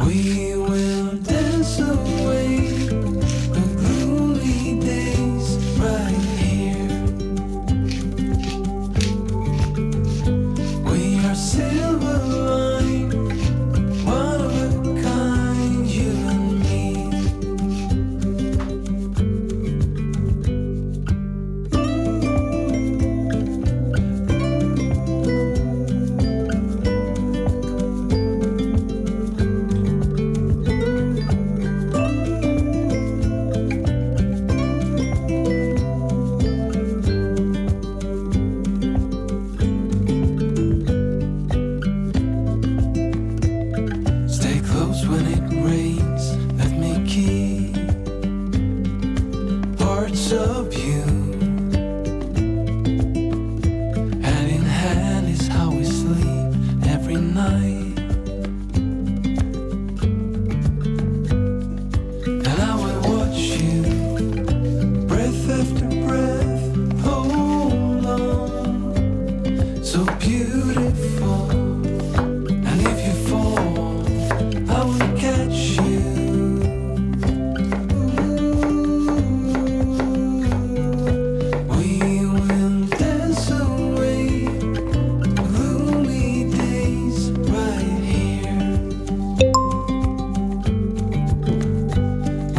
We will dance away the gloomy days right here. We are silver line, one of a kind, you and me. Stay close when it rains, let me keep parts of you. Hand in hand is how we sleep every night. And I will watch you, breath after breath, hold on, so beautiful. And if you fall, I will catch you. We will dance away gloomy days right here.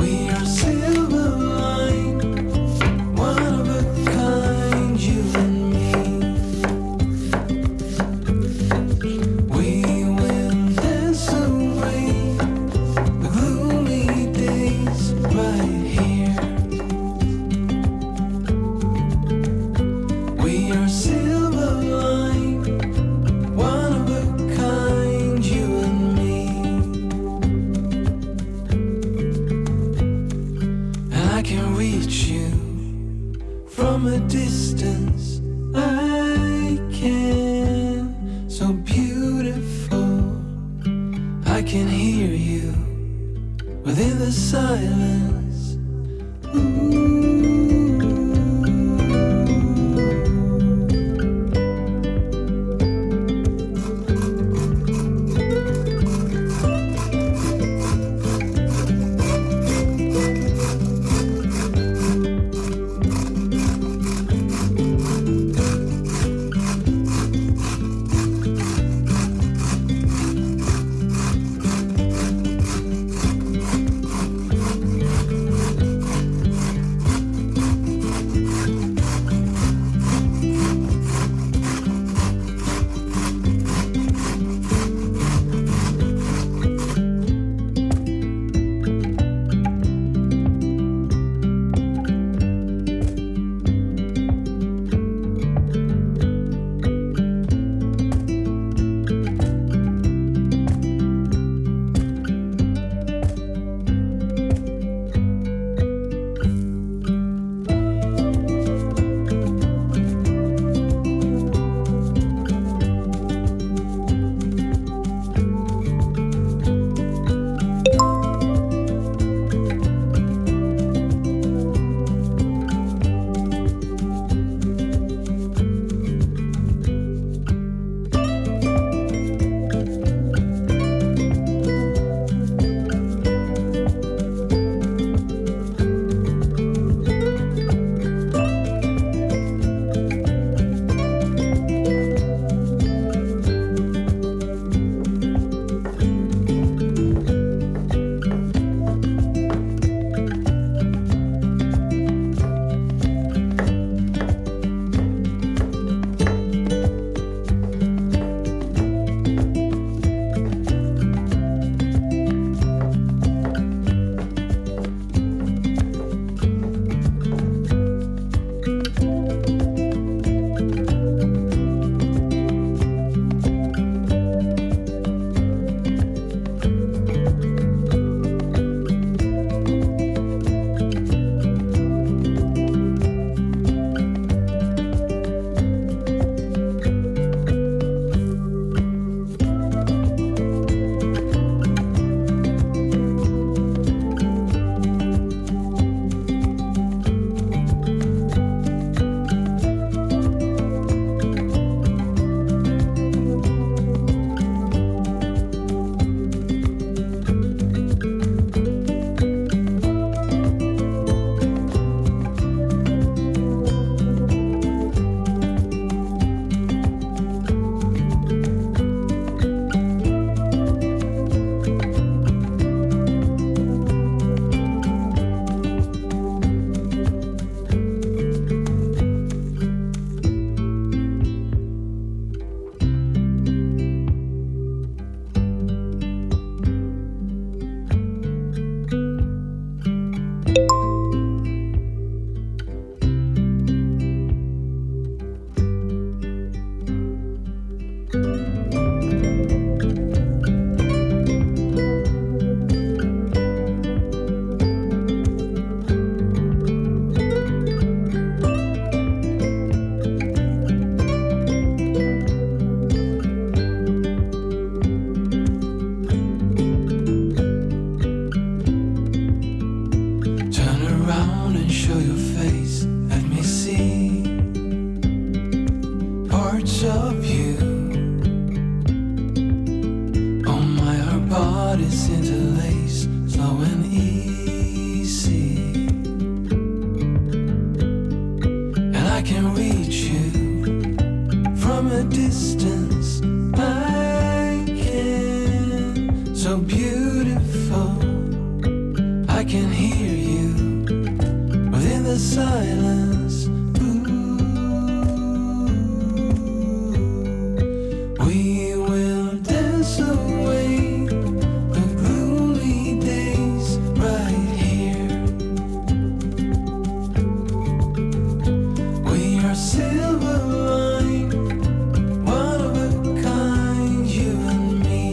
We are silver line, one of a kind, you and me. We will dance away the gloomy days right here. We are silver line, one of a kind, you and me. And I can reach you from a distance. I can, so beautiful. I can hear you within the silence. bodies interlace, slow and easy. And I can reach you from a distance. I can, so beautiful. I can hear you within the silence. We will dance away the gloomy days right here. We are silver line, one of a kind, you and me.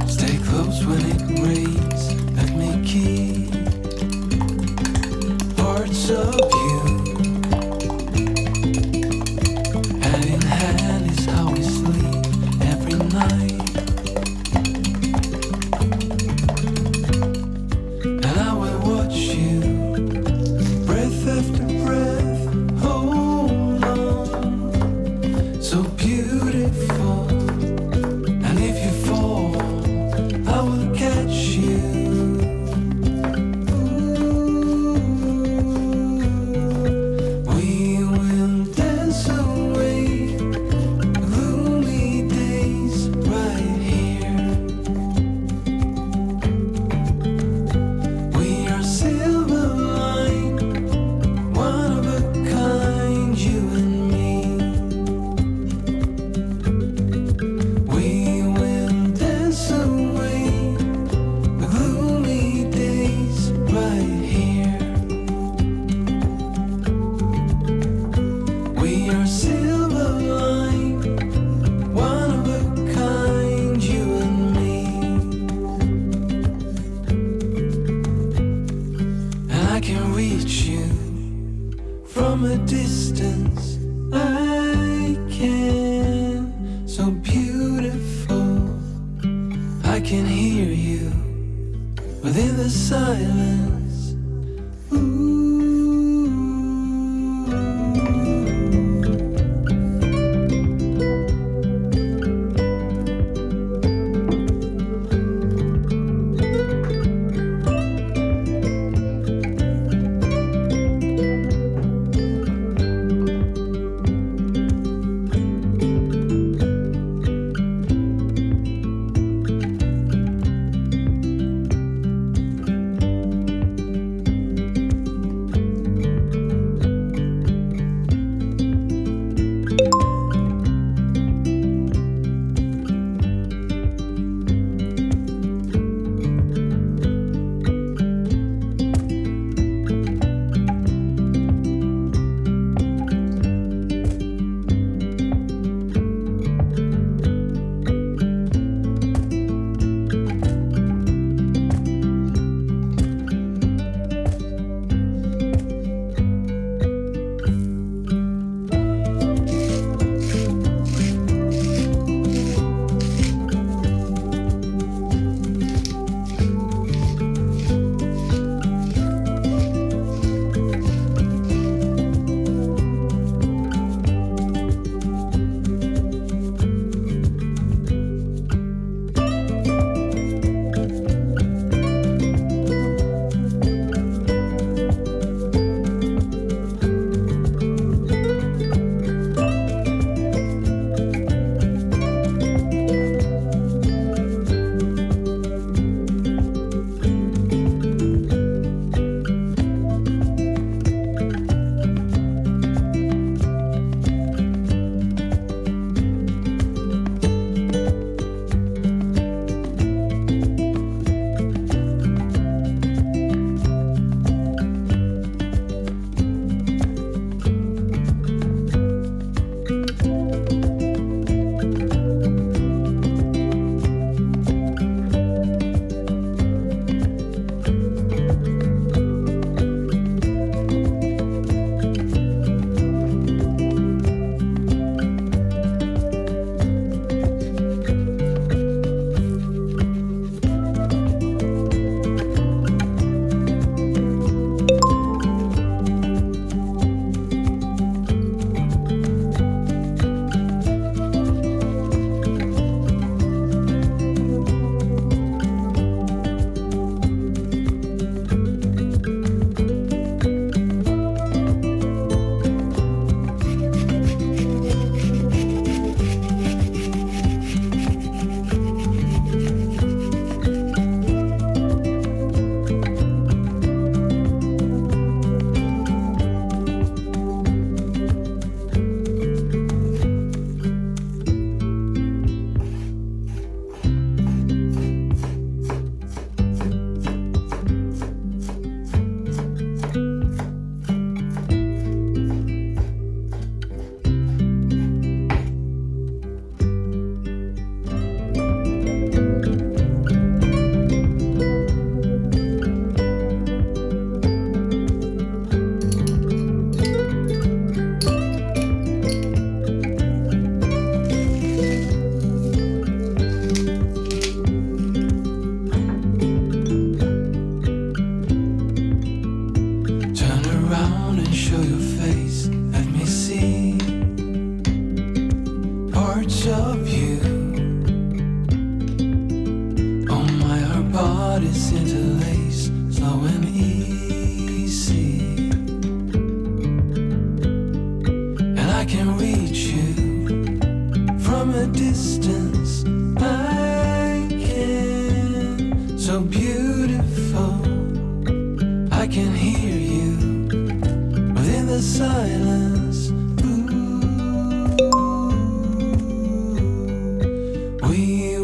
Stay close when it rains. Let me keep parts of you. Hand in hand is how we sleep every night. And I will watch you, breath after breath. Hold on, so beautiful. And if you fall, I will catch you. We will dance away gloomy days right here. We are silver line, one of a kind, you and me. We will dance away the gloomy days right here. We are silver line, one of a kind, you and me. And I can reach you from a distance. I can, so beautiful. I can hear you within the silence. Ooh. show your face, let me see parts of you. Oh my, our bodies interlace, slow and easy. And I can reach you from a distance. I can, so beautiful. I can hear you within the silence. Ooh, we